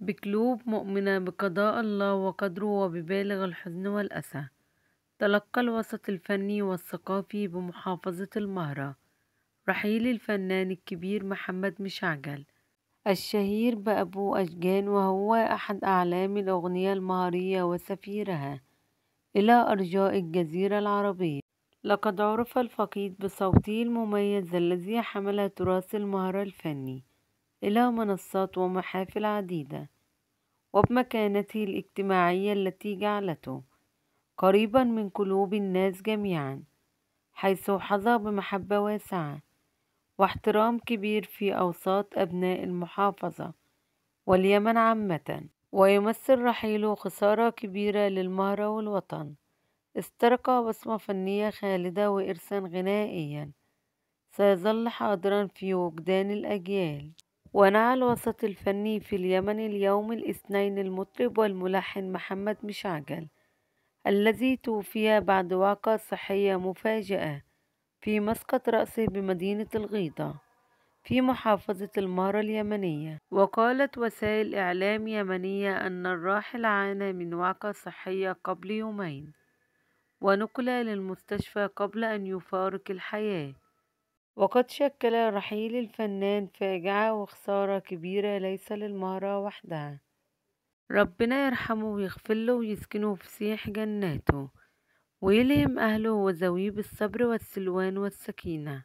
بقلوب مؤمنة بقضاء الله وقدره وببالغ الحزن والأسى، تلقى الوسط الفني والثقافي بمحافظة المهرة رحيل الفنان الكبير محمد مشعل الشهير بأبو أشجان، وهو أحد أعلام الأغنية المهرية وسفيرها إلى أرجاء الجزيرة العربية. لقد عُرف الفقيد بصوته المميز الذي حمل تراث المهرة الفني إلى منصات ومحافل عديدة، وبمكانته الاجتماعية التي جعلته قريبا من قلوب الناس جميعا، حيث حظى بمحبة واسعة واحترام كبير في أوساط أبناء المحافظة واليمن عامة. ويمثل رحيله خسارة كبيرة للمهرة والوطن، استرق بصمة فنية خالدة وإرثا غنائيا سيظل حاضرا في وجدان الأجيال. ونعى الوسط الفني في اليمن اليوم الاثنين المطرب والملحن محمد مشعل الذي توفي بعد وعكة صحية مفاجئة في مسقط رأسه بمدينة الغيضة في محافظة المهرة اليمنية. وقالت وسائل إعلام يمنية أن الراحل عانى من وعكة صحية قبل يومين، ونقل للمستشفى قبل أن يفارق الحياة. وقد شكل رحيل الفنان فاجعة وخسارة كبيرة ليس للمهرة وحدها، ربنا يرحمه ويغفرله ويسكنه في فسيح جناته، ويلهم أهله وذويه بالصبر والسلوان والسكينة.